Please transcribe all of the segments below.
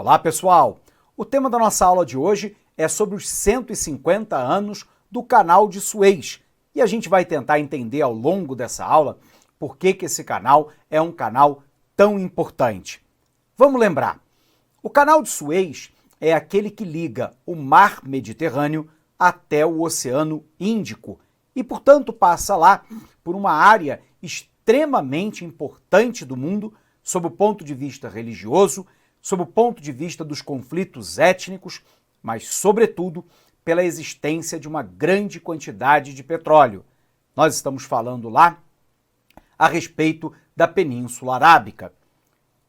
Olá, pessoal! O tema da nossa aula de hoje é sobre os 150 anos do Canal de Suez e a gente vai tentar entender ao longo dessa aula por que esse canal é um canal tão importante. Vamos lembrar, o Canal de Suez é aquele que liga o Mar Mediterrâneo até o Oceano Índico e, portanto, passa lá por uma área extremamente importante do mundo sob o ponto de vista religioso, sob o ponto de vista dos conflitos étnicos, mas, sobretudo, pela existência de uma grande quantidade de petróleo. Nós estamos falando lá a respeito da Península Arábica.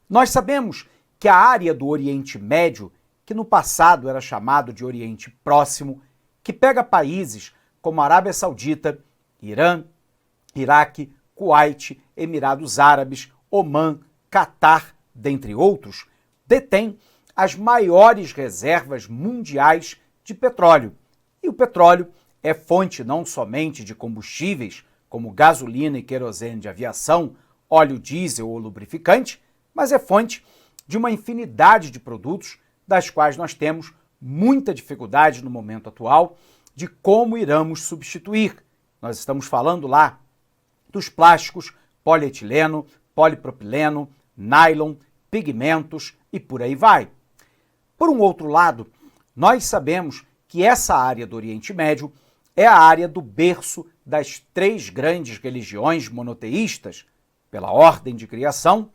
Nós sabemos que a área do Oriente Médio, que no passado era chamado de Oriente Próximo, que pega países como Arábia Saudita, Irã, Iraque, Kuwait, Emirados Árabes, Omã, Catar, dentre outros, detém as maiores reservas mundiais de petróleo. E o petróleo é fonte não somente de combustíveis, como gasolina e querosene de aviação, óleo diesel ou lubrificante, mas é fonte de uma infinidade de produtos das quais nós temos muita dificuldade no momento atual de como iremos substituir. Nós estamos falando lá dos plásticos, polietileno, polipropileno, nylon, pigmentos e por aí vai. Por um outro lado, nós sabemos que essa área do Oriente Médio é a área do berço das três grandes religiões monoteístas. Pela ordem de criação,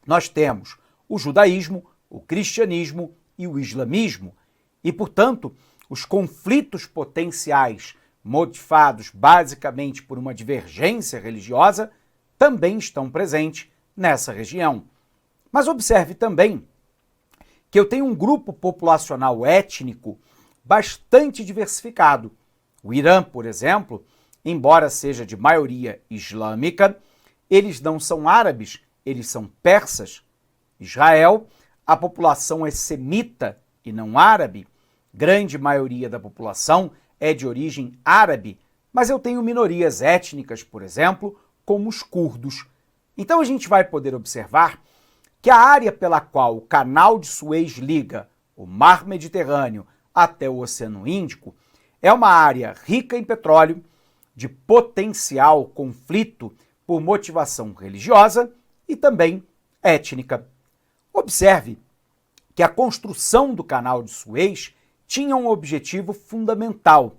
nós temos o judaísmo, o cristianismo e o islamismo. E, portanto, os conflitos potenciais motivados basicamente por uma divergência religiosa também estão presentes nessa região. Mas observe também que eu tenho um grupo populacional étnico bastante diversificado. O Irã, por exemplo, embora seja de maioria islâmica, eles não são árabes, eles são persas. Israel, a população é semita e não árabe. Grande maioria da população é de origem árabe, mas eu tenho minorias étnicas, por exemplo, como os curdos. Então a gente vai poder observar que a área pela qual o Canal de Suez liga o Mar Mediterrâneo até o Oceano Índico é uma área rica em petróleo, de potencial conflito por motivação religiosa e também étnica. Observe que a construção do Canal de Suez tinha um objetivo fundamental: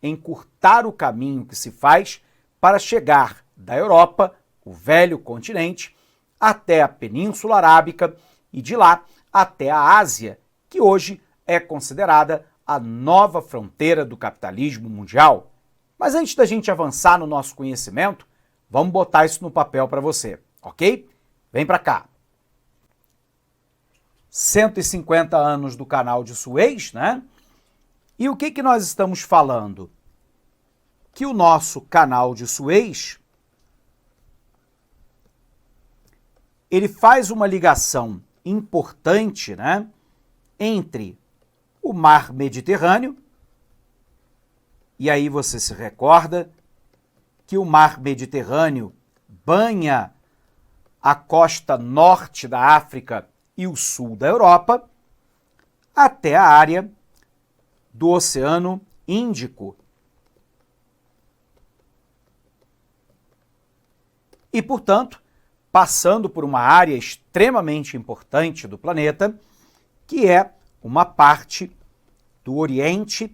encurtar o caminho que se faz para chegar da Europa, o velho continente, até a Península Arábica e de lá até a Ásia, que hoje é considerada a nova fronteira do capitalismo mundial. Mas antes da gente avançar no nosso conhecimento, vamos botar isso no papel para você, ok? Vem para cá. 150 anos do Canal de Suez, né? E o que nós estamos falando? Que o nosso Canal de Suez ele faz uma ligação importante, né, entre o Mar Mediterrâneo, e aí você se recorda que o Mar Mediterrâneo banha a costa norte da África e o sul da Europa, até a área do Oceano Índico. E, portanto, passando por uma área extremamente importante do planeta, que é uma parte do Oriente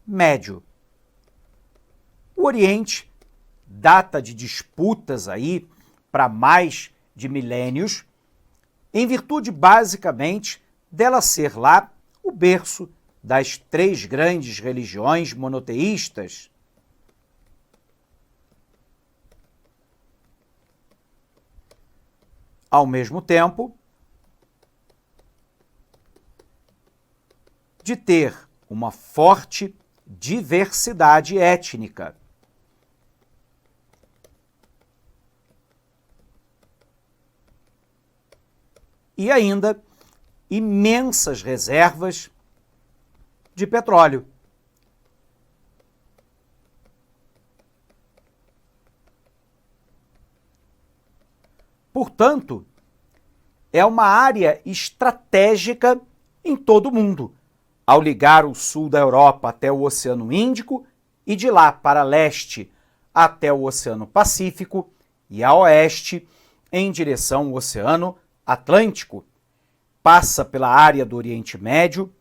Médio. O Oriente data de disputas aí para mais de milênios, em virtude basicamente dela ser lá o berço das três grandes religiões monoteístas. Ao mesmo tempo de ter uma forte diversidade étnica. E ainda imensas reservas de petróleo. Portanto, é uma área estratégica em todo o mundo, ao ligar o sul da Europa até o Oceano Índico e de lá para leste até o Oceano Pacífico e a oeste em direção ao Oceano Atlântico. Passa pela área do Oriente Médio,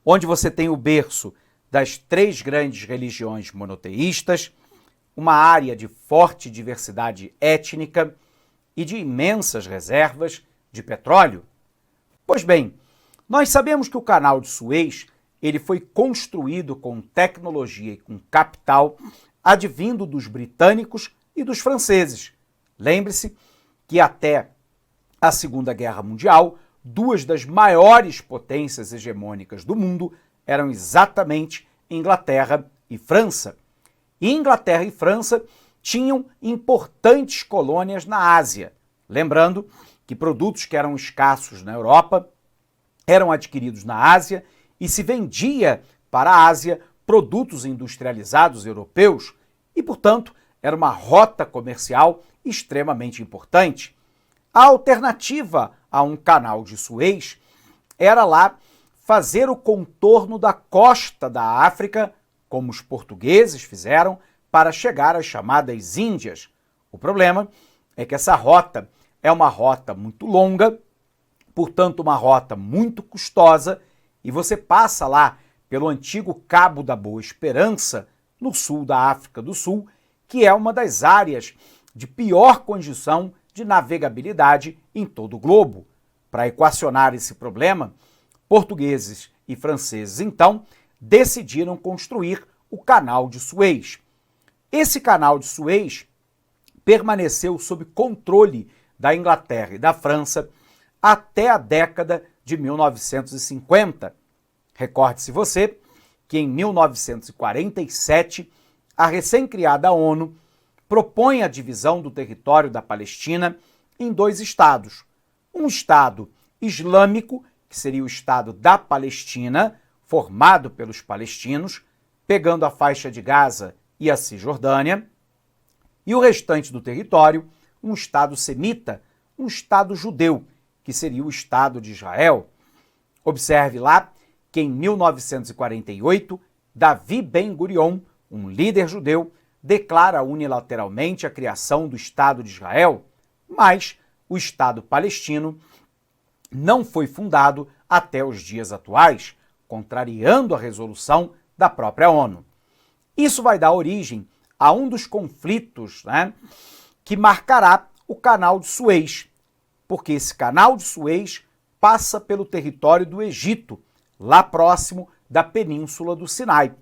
onde você tem o berço das 3 grandes religiões monoteístas, uma área de forte diversidade étnica e de imensas reservas de petróleo. Pois bem, nós sabemos que o Canal de Suez ele foi construído com tecnologia e com capital advindo dos britânicos e dos franceses. Lembre-se que até a Segunda Guerra Mundial, 2 das maiores potências hegemônicas do mundo eram exatamente Inglaterra e França. E Inglaterra e França tinham importantes colônias na Ásia. Lembrando que produtos que eram escassos na Europa eram adquiridos na Ásia e se vendia para a Ásia produtos industrializados europeus e, portanto, era uma rota comercial extremamente importante. A alternativa a um canal de Suez era lá fazer o contorno da costa da África, como os portugueses fizeram, para chegar às chamadas Índias. O problema é que essa rota é uma rota muito longa, portanto uma rota muito custosa, e você passa lá pelo antigo Cabo da Boa Esperança, no sul da África do Sul, que é uma das áreas de pior condição de navegabilidade em todo o globo. Para equacionar esse problema, portugueses e franceses, então, decidiram construir o Canal de Suez. Esse Canal de Suez permaneceu sob controle da Inglaterra e da França até a década de 1950. Recorde-se você que em 1947 a recém-criada ONU propõe a divisão do território da Palestina em 2 estados. Um estado islâmico, que seria o estado da Palestina, formado pelos palestinos, pegando a faixa de Gaza e a Cisjordânia, e o restante do território, um estado semita, um estado judeu, que seria o Estado de Israel. Observe lá que em 1948, Davi Ben-Gurion, um líder judeu, declara unilateralmente a criação do Estado de Israel, mas o Estado palestino não foi fundado até os dias atuais, contrariando a resolução da própria ONU. Isso vai dar origem a um dos conflitos, que marcará o Canal de Suez, porque esse Canal de Suez passa pelo território do Egito, lá próximo da Península do Sinai.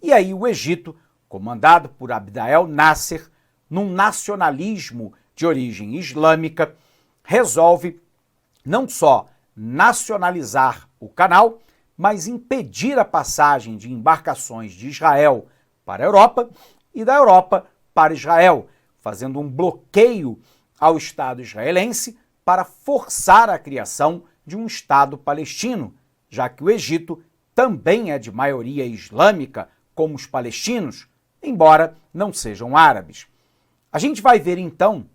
E aí o Egito, comandado por Abdel Nasser, num nacionalismo de origem islâmica, resolve não só nacionalizar o canal, mas impedir a passagem de embarcações de Israel para a Europa e da Europa para Israel, fazendo um bloqueio ao Estado israelense para forçar a criação de um Estado palestino, já que o Egito também é de maioria islâmica, como os palestinos, embora não sejam árabes. A gente vai ver então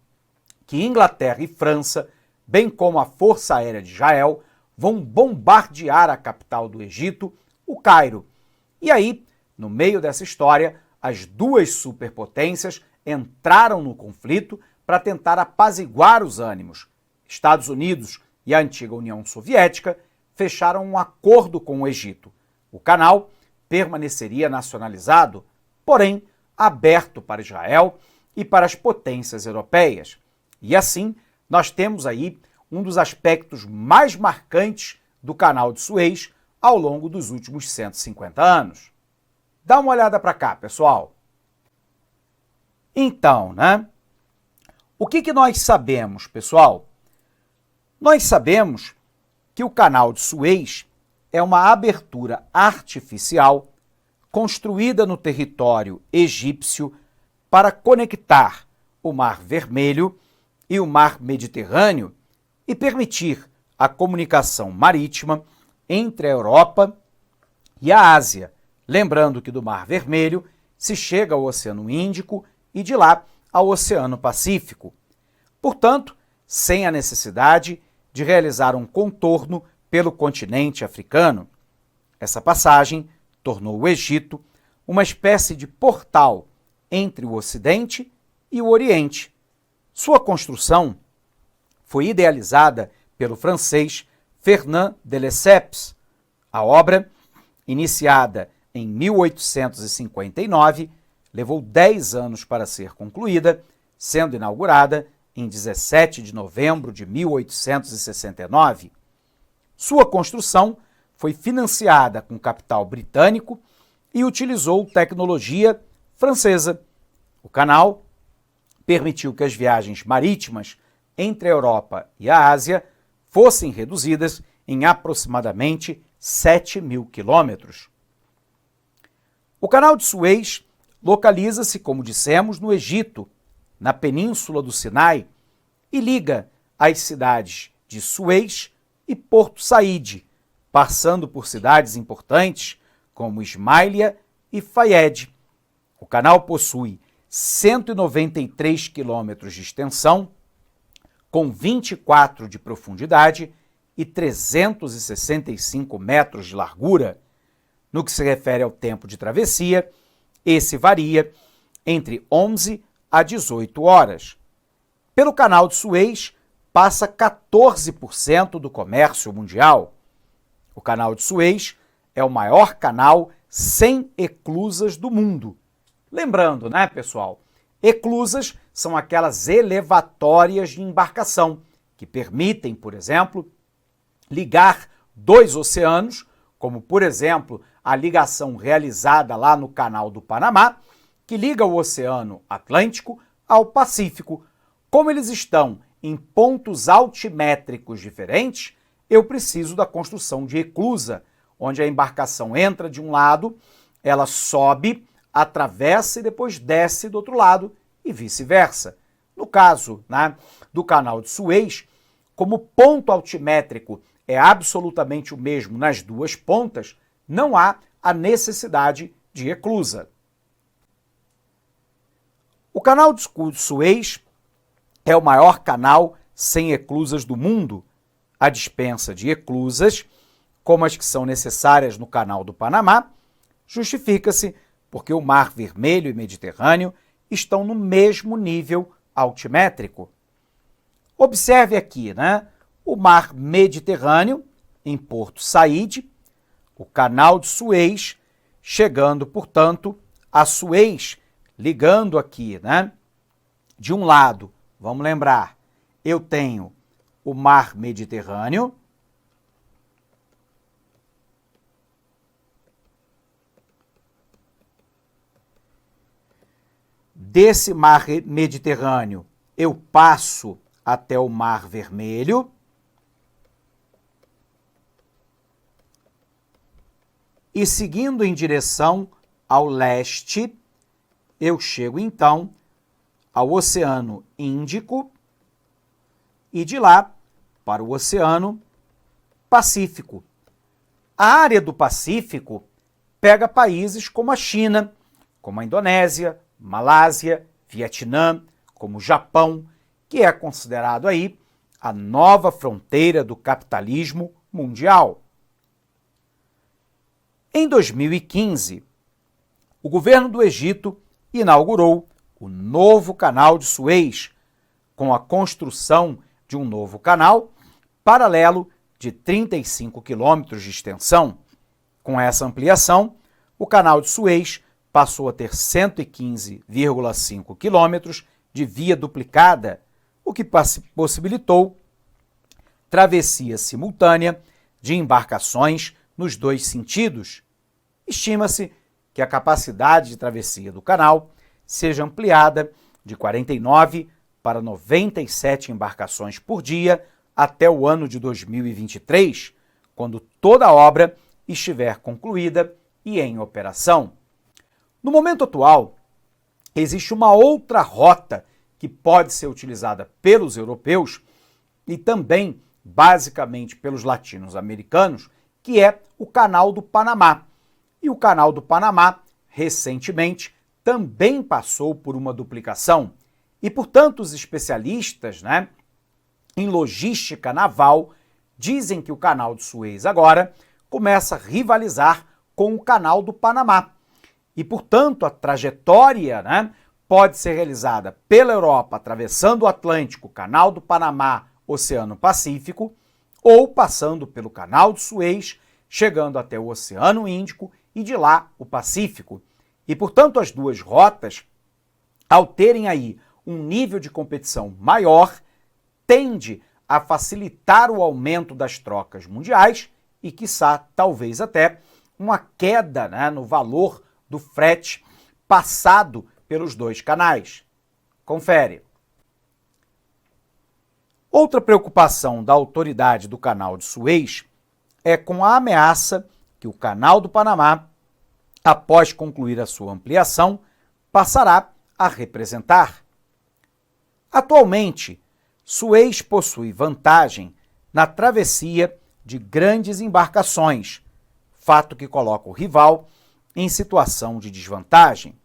que Inglaterra e França, bem como a Força Aérea de Israel, vão bombardear a capital do Egito, o Cairo. E aí, no meio dessa história, as 2 superpotências entraram no conflito para tentar apaziguar os ânimos. Estados Unidos e a antiga União Soviética fecharam um acordo com o Egito. O canal permaneceria nacionalizado, porém aberto para Israel e para as potências europeias. E assim, nós temos aí um dos aspectos mais marcantes do Canal de Suez ao longo dos últimos 150 anos. Dá uma olhada para cá, pessoal. Então, o que nós sabemos, pessoal? Nós sabemos que o Canal de Suez é uma abertura artificial construída no território egípcio para conectar o Mar Vermelho e o Mar Mediterrâneo e permitir a comunicação marítima entre a Europa e a Ásia. Lembrando que do Mar Vermelho se chega ao Oceano Índico e de lá ao Oceano Pacífico. Portanto, sem a necessidade de realizar um contorno pelo continente africano. Essa passagem tornou o Egito uma espécie de portal entre o Ocidente e o Oriente. Sua construção foi idealizada pelo francês Fernand de Lesseps. A obra, iniciada em 1859, levou 10 anos para ser concluída, sendo inaugurada em 17 de novembro de 1869. Sua construção foi financiada com capital britânico e utilizou tecnologia francesa. O canal permitiu que as viagens marítimas entre a Europa e a Ásia fossem reduzidas em aproximadamente 7.000 quilômetros. O Canal de Suez localiza-se, como dissemos, no Egito, na Península do Sinai, e liga as cidades de Suez e Porto Saíd, passando por cidades importantes como Ismailia e Fayed. O canal possui 193 quilômetros de extensão, com 24 de profundidade e 365 metros de largura. No que se refere ao tempo de travessia, esse varia entre 11 a 18 horas. Pelo Canal de Suez passa 14% do comércio mundial. O Canal de Suez é o maior canal sem eclusas do mundo. Lembrando, né, pessoal? Eclusas são aquelas elevatórias de embarcação que permitem, por exemplo, ligar dois oceanos, como, por exemplo, a ligação realizada lá no Canal do Panamá, que liga o Oceano Atlântico ao Pacífico. Como eles estão em pontos altimétricos diferentes, eu preciso da construção de eclusa, onde a embarcação entra de um lado, ela sobe, atravessa e depois desce do outro lado e vice-versa. No caso, né, do Canal de Suez, como o ponto altimétrico é absolutamente o mesmo nas duas pontas, não há a necessidade de eclusa. O Canal de Suez é o maior canal sem eclusas do mundo. A dispensa de eclusas, como as que são necessárias no Canal do Panamá, justifica-se porque o Mar Vermelho e Mediterrâneo estão no mesmo nível altimétrico. Observe aqui, né? O Mar Mediterrâneo, em Porto Saíd, o Canal de Suez, chegando, portanto, a Suez, ligando aqui, né? De um lado, vamos lembrar, eu tenho o Mar Mediterrâneo, desse Mar Mediterrâneo eu passo até o Mar Vermelho, e seguindo em direção ao leste, eu chego então ao Oceano Índico e de lá para o Oceano Pacífico. A área do Pacífico pega países como a China, como a Indonésia, Malásia, Vietnã, como o Japão, que é considerado aí a nova fronteira do capitalismo mundial. Em 2015, o governo do Egito inaugurou o novo Canal de Suez, com a construção de um novo canal paralelo de 35 quilômetros de extensão. Com essa ampliação, o Canal de Suez passou a ter 115,5 quilômetros de via duplicada, o que possibilitou travessia simultânea de embarcações nos dois sentidos. Estima-se que a capacidade de travessia do canal seja ampliada de 49 para 97 embarcações por dia até o ano de 2023, quando toda a obra estiver concluída e em operação. No momento atual, existe uma outra rota que pode ser utilizada pelos europeus e também, basicamente, pelos latino-americanos, que é o Canal do Panamá. E o Canal do Panamá, recentemente, também passou por uma duplicação. E, portanto, os especialistas, em logística naval, dizem que o Canal de Suez agora começa a rivalizar com o Canal do Panamá. E, portanto, a trajetória, pode ser realizada pela Europa, atravessando o Atlântico, Canal do Panamá, Oceano Pacífico, ou passando pelo Canal de Suez, chegando até o Oceano Índico e de lá o Pacífico. E, portanto, as duas rotas, ao terem aí um nível de competição maior, tende a facilitar o aumento das trocas mundiais e, quiçá, talvez até uma queda, no valor do frete passado pelos dois canais. Confere. Outra preocupação da autoridade do Canal de Suez é com a ameaça que o Canal do Panamá, após concluir a sua ampliação, passará a representar. Atualmente, Suez possui vantagem na travessia de grandes embarcações, fato que coloca o rival em situação de desvantagem.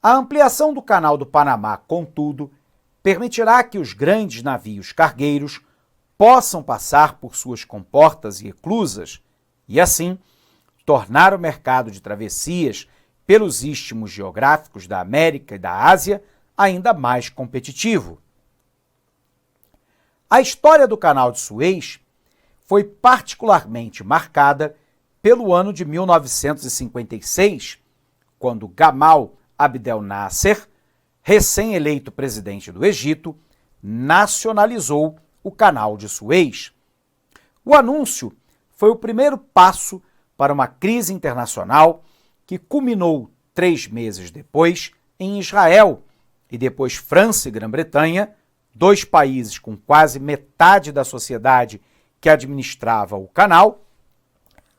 A ampliação do Canal do Panamá, contudo, permitirá que os grandes navios cargueiros possam passar por suas comportas e eclusas e, assim, tornar o mercado de travessias pelos istmos geográficos da América e da Ásia ainda mais competitivo. A história do Canal de Suez foi particularmente marcada pelo ano de 1956, quando Gamal Abdel Nasser, recém-eleito presidente do Egito, nacionalizou o Canal de Suez. O anúncio foi o primeiro passo para uma crise internacional que culminou 3 meses depois em Israel e depois França e Grã-Bretanha, dois países com quase metade da sociedade que administrava o canal,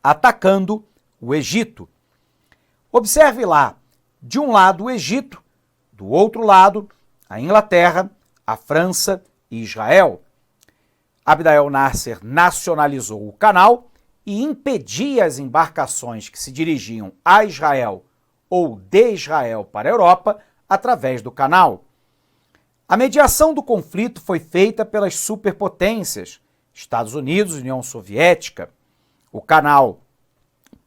atacando o Egito. Observe lá, de um lado o Egito, do outro lado a Inglaterra, a França e Israel. Abdel Nasser nacionalizou o canal e impedia as embarcações que se dirigiam a Israel ou de Israel para a Europa através do canal. A mediação do conflito foi feita pelas superpotências, Estados Unidos e União Soviética. O canal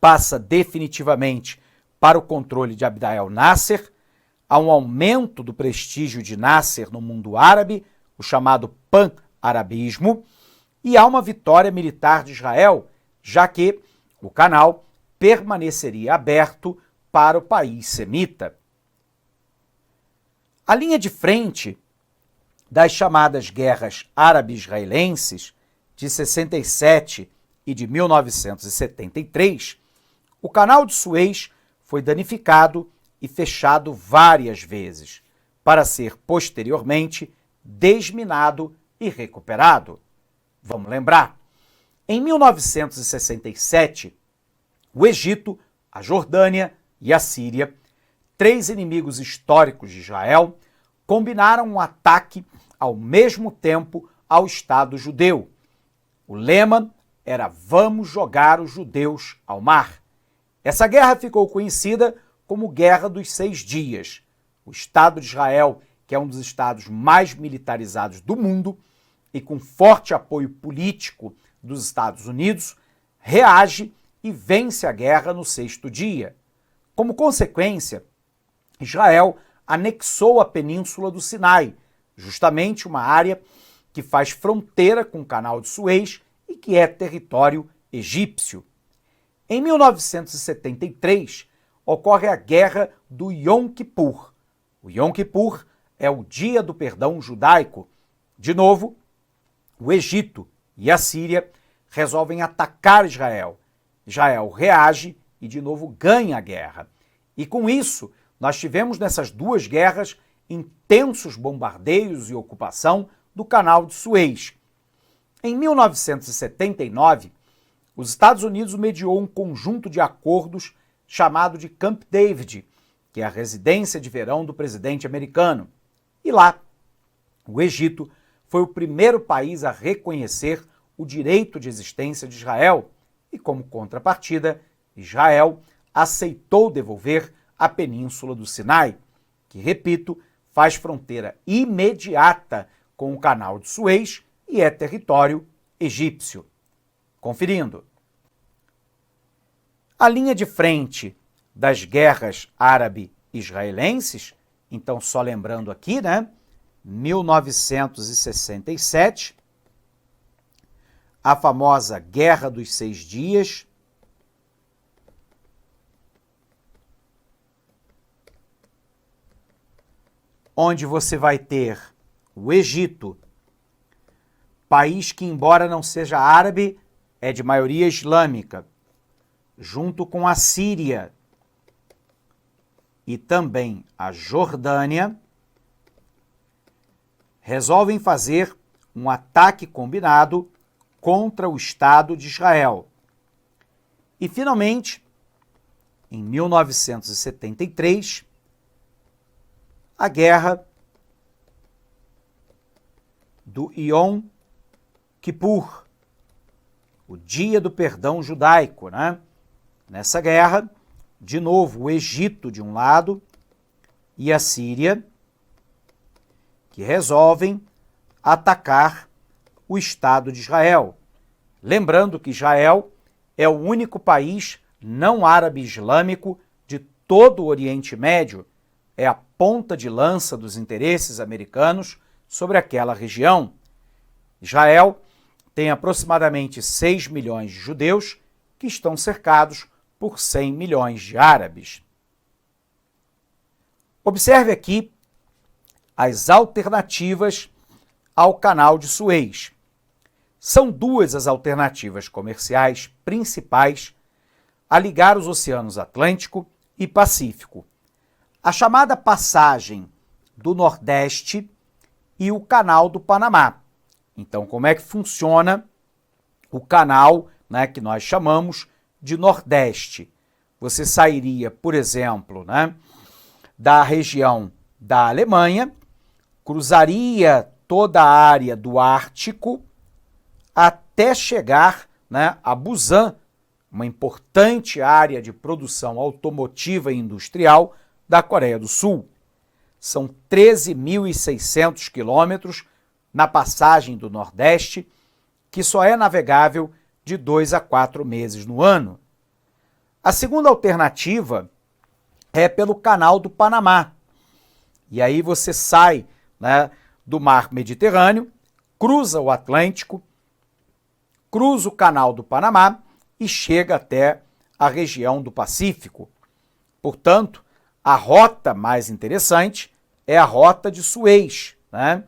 passa definitivamente para o controle de Abdel Nasser. Há um aumento do prestígio de Nasser no mundo árabe, o chamado pan-arabismo, e há uma vitória militar de Israel, já que o canal permaneceria aberto para o país semita. A linha de frente das chamadas guerras árabe-israelenses de 67 e de 1973, o Canal de Suez foi danificado e fechado várias vezes, para ser posteriormente desminado e recuperado. Vamos lembrar, em 1967, o Egito, a Jordânia e a Síria, 3 inimigos históricos de Israel, combinaram um ataque ao mesmo tempo ao Estado judeu. O lema era "Vamos jogar os judeus ao mar". Essa guerra ficou conhecida como Guerra dos 6 Dias. O Estado de Israel, que é um dos estados mais militarizados do mundo e com forte apoio político dos Estados Unidos, reage e vence a guerra no 6º dia. Como consequência, Israel anexou a Península do Sinai, justamente uma área que faz fronteira com o Canal de Suez e que é território egípcio. Em 1973, ocorre a Guerra do Yom Kippur. O Yom Kippur é o Dia do Perdão Judaico. De novo, o Egito e a Síria resolvem atacar Israel. Israel reage e, de novo, ganha a guerra. E com isso, nós tivemos nessas duas guerras intensos bombardeios e ocupação do Canal de Suez. Em 1979, os Estados Unidos mediou um conjunto de acordos chamado de Camp David, que é a residência de verão do presidente americano. E lá, o Egito foi o primeiro país a reconhecer o direito de existência de Israel e, como contrapartida, Israel aceitou devolver a Península do Sinai, que, repito, faz fronteira imediata com o Canal de Suez, e é território egípcio. Conferindo. A linha de frente das guerras árabe-israelenses, então só lembrando aqui, né? 1967, a famosa Guerra dos 6 Dias, onde você vai ter o Egito, país que, embora não seja árabe, é de maioria islâmica, junto com a Síria e também a Jordânia, resolvem fazer um ataque combinado contra o Estado de Israel. E, finalmente, em 1973, a guerra do Yom Kippur, o Dia do Perdão Judaico, né? Nessa guerra, de novo, o Egito de um lado e a Síria, que resolvem atacar o Estado de Israel. Lembrando que Israel é o único país não árabe islâmico de todo o Oriente Médio, é a ponta de lança dos interesses americanos sobre aquela região. Israel tem aproximadamente 6 milhões de judeus que estão cercados por 100 milhões de árabes. Observe aqui as alternativas ao Canal de Suez. São duas as alternativas comerciais principais a ligar os oceanos Atlântico e Pacífico. A chamada Passagem do Nordeste e o Canal do Panamá. Então, como é que funciona o canal, né, que nós chamamos de Nordeste? Você sairia, por exemplo, né, da região da Alemanha, cruzaria toda a área do Ártico até chegar, né, a Busan, uma importante área de produção automotiva e industrial da Coreia do Sul. São 13.600 quilômetros na passagem do Nordeste, que só é navegável de 2 a 4 meses no ano. A segunda alternativa é pelo Canal do Panamá. E aí você sai, né, do mar Mediterrâneo, cruza o Atlântico, cruza o Canal do Panamá e chega até a região do Pacífico. Portanto, a rota mais interessante é a rota de Suez, né,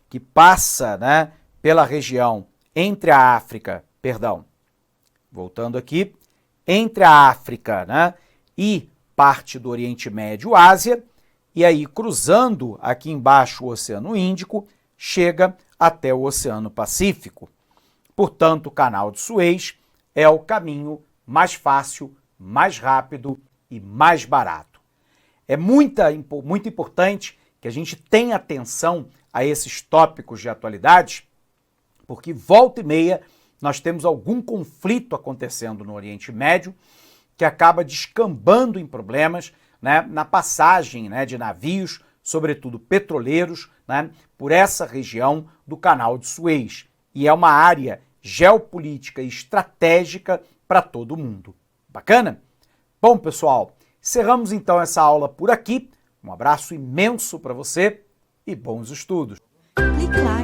que passa, né, pela região entre a África, voltando aqui, entre a África, né, e parte do Oriente Médio, Ásia, e aí cruzando aqui embaixo o Oceano Índico, chega até o Oceano Pacífico. Portanto, o Canal de Suez é o caminho mais fácil, mais rápido e mais barato. É muito importante que a gente tenha atenção a esses tópicos de atualidade, porque volta e meia nós temos algum conflito acontecendo no Oriente Médio que acaba descambando em problemas, né, na passagem, né, de navios, sobretudo petroleiros, né, por essa região do Canal de Suez. E é uma área geopolítica e estratégica para todo mundo. Bacana? Bom, pessoal, encerramos então essa aula por aqui. Um abraço imenso para você e bons estudos. Clique lá